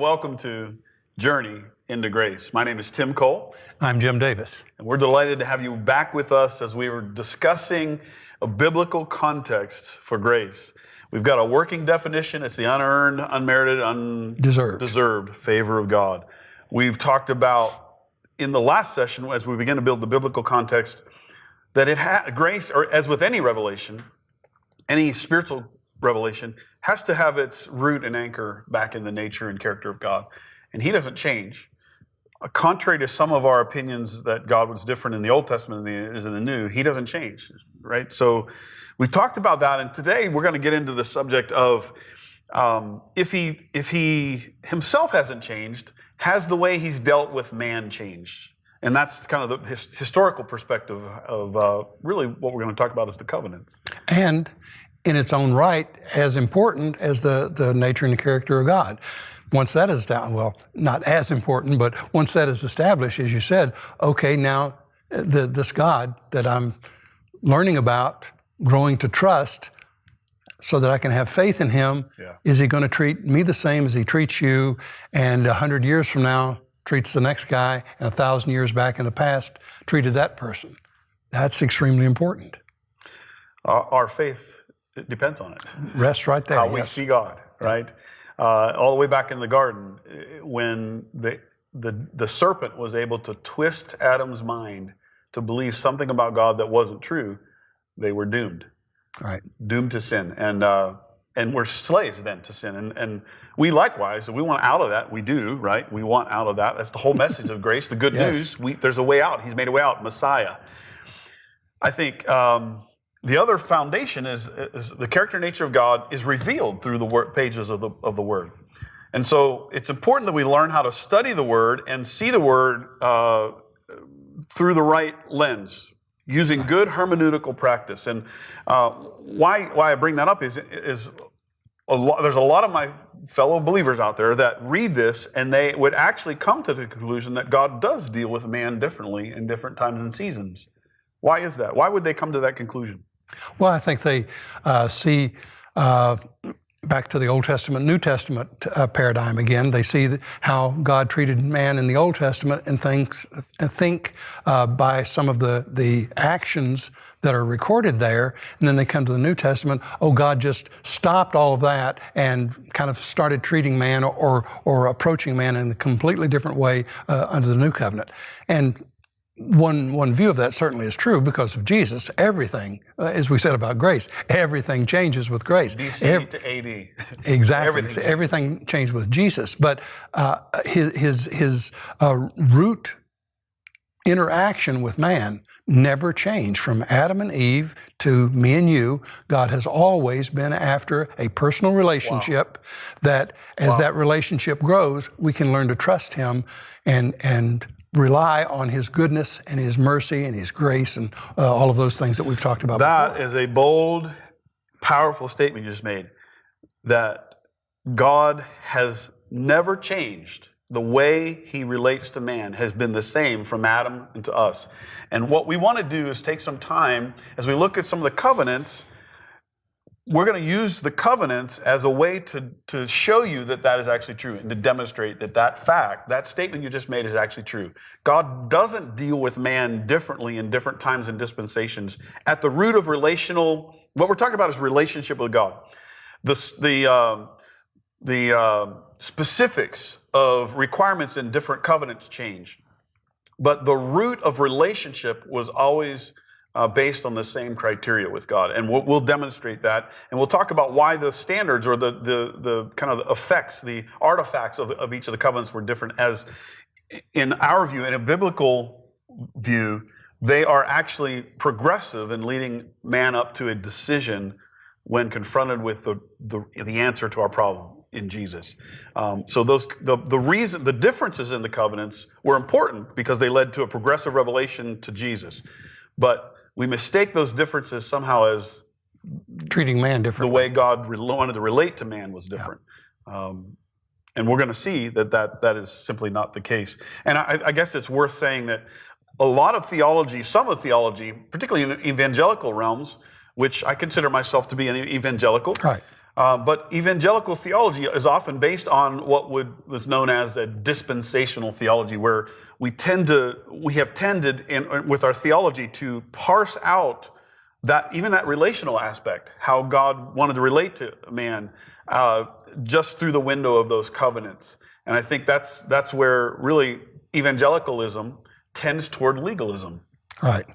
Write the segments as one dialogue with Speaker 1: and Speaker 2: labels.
Speaker 1: and welcome to Journey into Grace. My name is Tim Cole.
Speaker 2: I'm Jim Davis.
Speaker 1: And we're delighted to have you back with us as we were discussing a biblical context for grace. We've got a working definition. It's the unearned, unmerited, undeserved favor of God. We've talked about, in the last session, as we begin to build the biblical context, that grace, or as with any revelation, any spiritual revelation, has to have its root and anchor back in the nature and character of God. And He doesn't change. Contrary to some of our opinions that God was different in the Old Testament than He is in the New, He doesn't change, right? So we've talked about that, and today we're going to get into the subject of if He Himself hasn't changed, has the way He's dealt with man changed? And that's kind of the historical perspective of really what we're going to talk about is the covenants.
Speaker 2: And in its own right, as important as the nature and the character of God. Once that is down, well, not as important, but once that is established, as you said, okay, now this God that I'm learning about, growing to trust, so that I can have faith in Him, is He going to treat me the same as He treats you, and 100 years from now treats the next guy, and 1,000 years back in the past treated that person? That's extremely important.
Speaker 1: Our faith, it depends on it.
Speaker 2: Rests right there.
Speaker 1: How we see God, right? All the way back in the garden, when the serpent was able to twist Adam's mind to believe something about God that wasn't true, they were doomed.
Speaker 2: Right. Doomed
Speaker 1: to sin. And we're slaves then to sin. And we likewise, we want out of that. We do, right? We want out of that. That's the whole message of grace. The good news, there's a way out. He's made a way out, Messiah. I think the other foundation is the character and nature of God is revealed through the pages of the Word. And so it's important that we learn how to study the Word and see the Word through the right lens, using good hermeneutical practice. And why I bring that up is there's a lot of my fellow believers out there that read this and they would actually come to the conclusion that God does deal with man differently in different times and seasons. Why is that? Why would they come to that conclusion?
Speaker 2: Well, I think they see back to the Old Testament, New Testament paradigm again. They see how God treated man in the Old Testament and think by some of the actions that are recorded there, and then they come to the New Testament, oh, God just stopped all of that and kind of started treating man or approaching man in a completely different way under the New Covenant. And one view of that certainly is true because of Jesus. Everything, as we said about grace, everything changes with grace.
Speaker 1: BC to AD.
Speaker 2: Exactly. Everything changed with Jesus. But his root interaction with man never changed. From Adam and Eve to me and you, God has always been after a personal relationship that as that relationship grows, we can learn to trust Him and rely on His goodness and His mercy and His grace and all of those things that we've talked about
Speaker 1: before.
Speaker 2: That
Speaker 1: is a bold, powerful statement you just made, that God has never changed. The way He relates to man has been the same from Adam and to us. And what we want to do is take some time, as we look at some of the covenants, we're going to use the covenants as a way to show you that is actually true and to demonstrate that fact, that statement you just made is actually true. God doesn't deal with man differently in different times and dispensations. At the root of what we're talking about is relationship with God. The specifics of requirements in different covenants change. But the root of relationship was always based on the same criteria with God. And we'll demonstrate that. And we'll talk about why the standards or the kind of effects, the artifacts of each of the covenants were different. As in our view, in a biblical view, they are actually progressive in leading man up to a decision when confronted with the answer to our problem in Jesus. So the differences in the covenants were important because they led to a progressive revelation to Jesus. But we mistake those differences somehow as
Speaker 2: treating man differently.
Speaker 1: The way God wanted to relate to man was different. And we're going to see that is simply not the case. And I guess it's worth saying that a lot of theology, some of theology, particularly in evangelical realms, which I consider myself to be an evangelical,
Speaker 2: right.
Speaker 1: But evangelical theology is often based on what was known as a dispensational theology, where we have tended with our theology to parse out even that relational aspect, how God wanted to relate to man, just through the window of those covenants. And I think that's where really evangelicalism tends toward legalism.
Speaker 2: Right.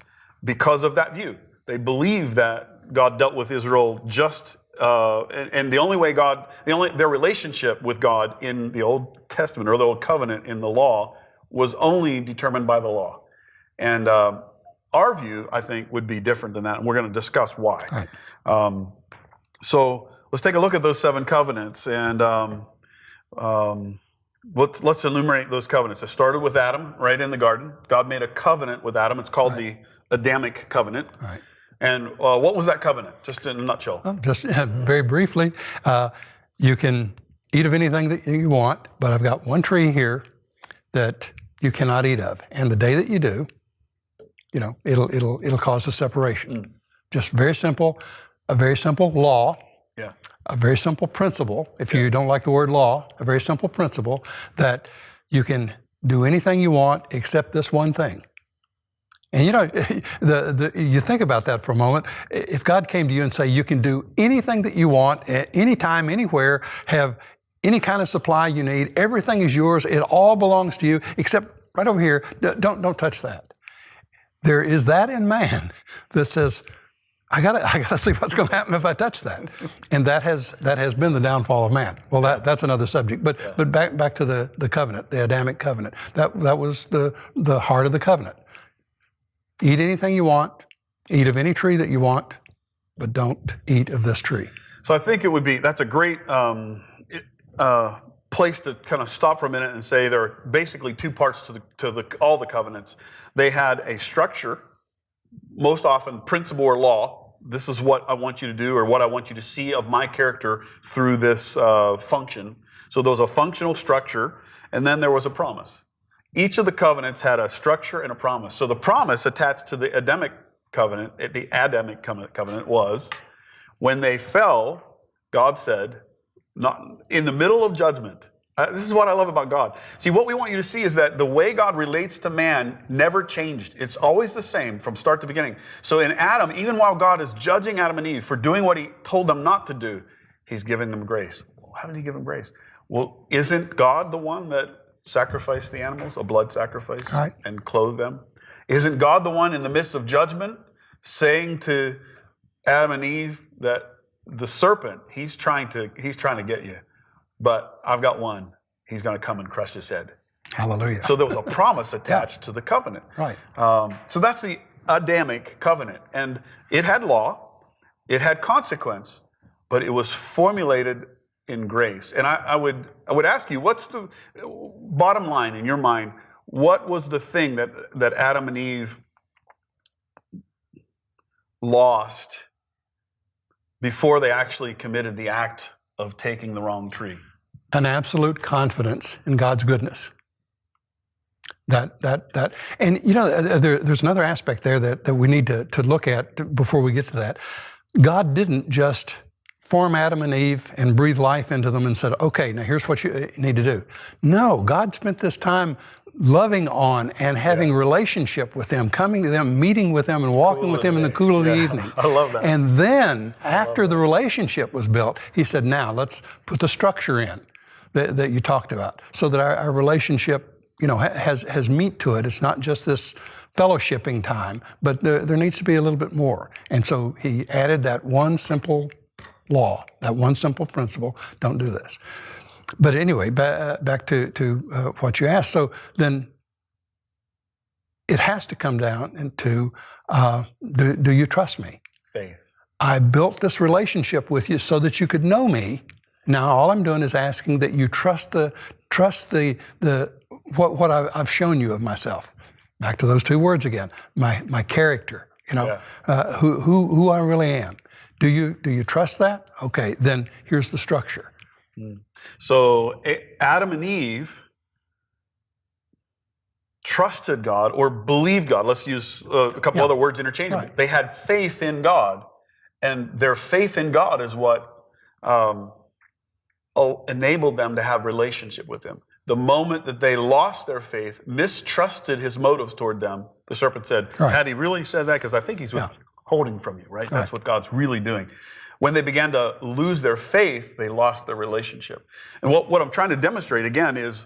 Speaker 1: Because of that view. They believe that God dealt with Israel just, and the only way their relationship with God in the Old Testament or the Old Covenant in the law was only determined by the law. And our view, I think, would be different than that, and we're going to discuss why.
Speaker 2: Right.
Speaker 1: So let's take a look at those 7 covenants, and let's enumerate those covenants. It started with Adam, right in the garden. God made a covenant with Adam. It's called the Adamic covenant.
Speaker 2: Right.
Speaker 1: And what was that covenant, just in a nutshell?
Speaker 2: Well, just very briefly, you can eat of anything that you want, but I've got one tree here that you cannot eat of, and the day that you do, it'll cause a separation. Just a very simple law.
Speaker 1: Yeah.
Speaker 2: A very simple principle. If you don't like the word law, a very simple principle that you can do anything you want except this one thing. And you think about that for a moment. If God came to you and say, you can do anything that you want at any time, anywhere, have any kind of supply you need, everything is yours, it all belongs to you, except right over here, don't touch that. There is that in man that says, I gotta see what's going to happen if I touch that, and that has been the downfall of man. Well, that's another subject. But back to the covenant, the Adamic covenant. That was the heart of the covenant. Eat anything you want, eat of any tree that you want, but don't eat of this tree.
Speaker 1: So I think that's a great place to kind of stop for a minute and say there are basically 2 parts to all the covenants. They had a structure, most often principle or law. This is what I want you to do, or what I want you to see of my character through this function. So there was a functional structure, and then there was a promise. Each of the covenants had a structure and a promise. So the promise attached to the Adamic covenant, was when they fell, God said, not in the middle of judgment. This is what I love about God. See, what we want you to see is that the way God relates to man never changed. It's always the same from start to beginning. So in Adam, even while God is judging Adam and Eve for doing what he told them not to do, he's giving them grace. Well, how did he give them grace? Well, isn't God the one that sacrificed the animals, a blood sacrifice, and clothed them? Isn't God the one in the midst of judgment saying to Adam and Eve that the serpent, he's trying to get you, but I've got one. He's going to come and crush his head.
Speaker 2: Hallelujah.
Speaker 1: So there was a promise attached to the covenant.
Speaker 2: Right.
Speaker 1: So that's the Adamic covenant. And it had law, it had consequence, but it was formulated in grace. And I would ask you, what's the bottom line in your mind? What was the thing that Adam and Eve lost before they actually committed the act of taking the wrong tree?
Speaker 2: An absolute confidence in God's goodness. And there's another aspect there that we need to look at before we get to that. God didn't just form Adam and Eve and breathe life into them and said, okay, now here's what you need to do. No, God spent this time loving on and having relationship with them, coming to them, meeting with them, and walking with them in the cool of the evening.
Speaker 1: I love that.
Speaker 2: And then, after the relationship was built, he said, now let's put the structure in that you talked about, so that our relationship, has meat to it. It's not just this fellowshipping time, but there needs to be a little bit more. And so he added that one simple law, that one simple principle: don't do this. But anyway, back to what you asked. So then it has to come down into, do you trust me?
Speaker 1: Faith.
Speaker 2: I built this relationship with you so that you could know me. Now all I'm doing is asking that you trust what I've shown you of myself. Back to those 2 words again: my character. Who I really am. Do you trust that? Okay, then here's the structure.
Speaker 1: So Adam and Eve trusted God or believed God. Let's use a couple other words interchangeably. Right. They had faith in God, and their faith in God is what enabled them to have relationship with him. The moment that they lost their faith, mistrusted his motives toward them, the serpent said, had he really said that? Because I think he's withholding from you, right? That's what God's really doing. When they began to lose their faith, they lost their relationship. And what I'm trying to demonstrate again is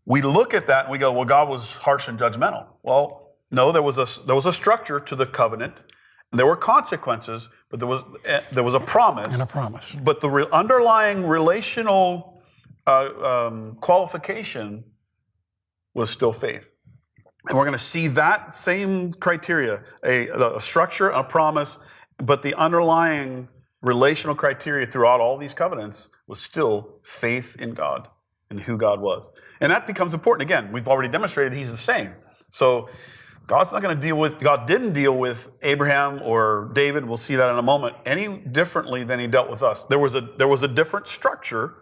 Speaker 1: we look at that and we go, well, God was harsh and judgmental. Well, no, there was a structure to the covenant, and there were consequences, but there was a promise.
Speaker 2: And a promise.
Speaker 1: But the underlying relational qualification was still faith. And we're going to see that same criteria, a structure, a promise, but the underlying relational criteria throughout all these covenants was still faith in God and who God was. And that becomes important. Again, we've already demonstrated he's the same. So God didn't deal with Abraham or David, we'll see that in a moment, any differently than he dealt with us. There was a different structure,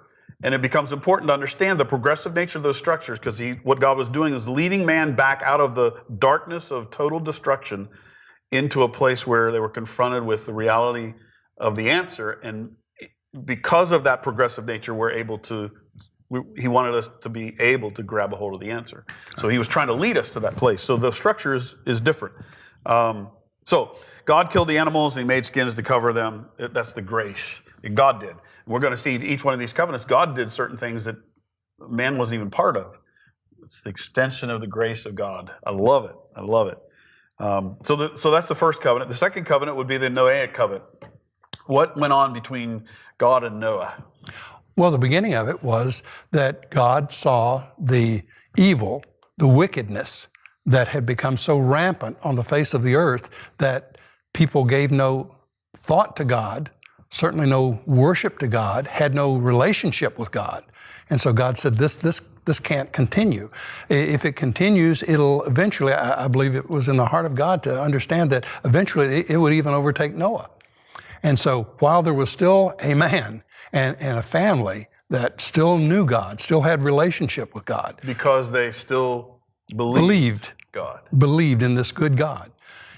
Speaker 1: and it becomes important to understand the progressive nature of those structures, because what God was doing is leading man back out of the darkness of total destruction into a place where they were confronted with the reality of the answer. And because of that progressive nature, he wanted us to be able to grab a hold of the answer. So he was trying to lead us to that place. So the structure is different. So God killed the animals and he made skins to cover them. That's the grace that God did. And we're going to see each one of these covenants, God did certain things that man wasn't even part of. It's the extension of the grace of God. I love it. I love it. So that's the first covenant. The second covenant would be the Noahic covenant. What went on between God and Noah?
Speaker 2: Well, the beginning of it was that God saw the evil, the wickedness that had become so rampant on the face of the earth that people gave no thought to God, certainly no worship to God, had no relationship with God. And so God said, this can't continue. If it continues, it'll eventually, I believe it was in the heart of God to understand that eventually it would even overtake Noah. And so while there was still a man and a family that still knew God, still had relationship with God.
Speaker 1: Because they still believed God.
Speaker 2: Believed in this good God.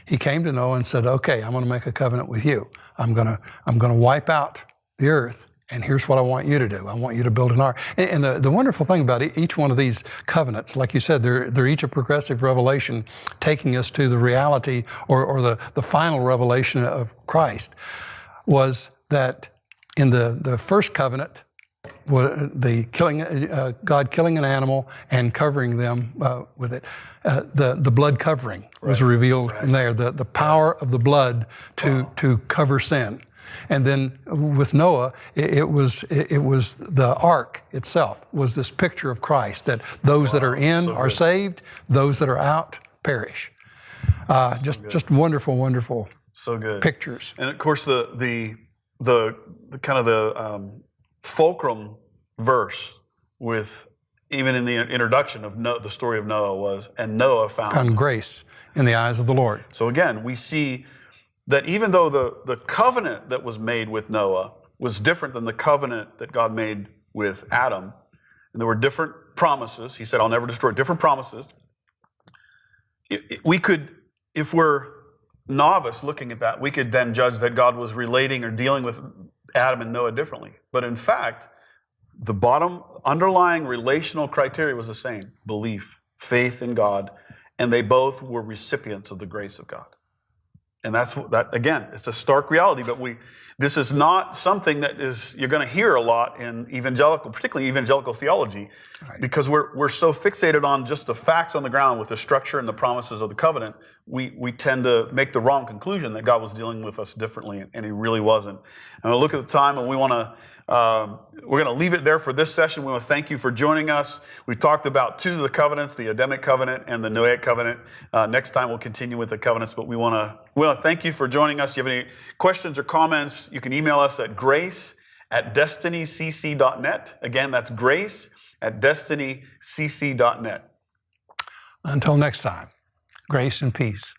Speaker 2: He came to Noah and said, okay, I'm going to make a covenant with you. I'm going to wipe out the earth, and here's what I want you to do. I want you to build an ark. And the wonderful thing about each one of these covenants, like you said, they're each a progressive revelation taking us to the reality or the final revelation of Christ, was that in the first covenant, God killing an animal and covering them with it. The blood covering was revealed in there. The power of the blood to cover sin. And then with Noah, it was the ark itself was this picture of Christ, that those that are in are saved, those that are out perish. Just wonderful, wonderful.
Speaker 1: So good
Speaker 2: pictures.
Speaker 1: And of course, the kind of the fulcrum verse with even in the introduction of the story of Noah was, and Noah found
Speaker 2: grace in the eyes of the Lord.
Speaker 1: So again, we see that even though the covenant that was made with Noah was different than the covenant that God made with Adam, and there were different promises. He said, I'll never destroy, different promises. We could, if we're novice looking at that, we could then judge that God was relating or dealing with Adam and Noah differently. But in fact, the bottom underlying relational criteria was the same: belief, faith in God, and they both were recipients of the grace of God. And that again, it's a stark reality, but this is not something that you're going to hear a lot in evangelical, particularly evangelical theology, because we're so fixated on just the facts on the ground with the structure and the promises of the covenant. We tend to make the wrong conclusion that God was dealing with us differently, and he really wasn't. And I look at the time, and we're going to leave it there for this session. We want to thank you for joining us. We've talked about two of the covenants, the Adamic covenant and the Noahic covenant. Next time we'll continue with the covenants, but we want to thank you for joining us. If you have any questions or comments, you can email us at grace@destinycc.net. Again, that's grace@destinycc.net.
Speaker 2: Until next time, grace and peace.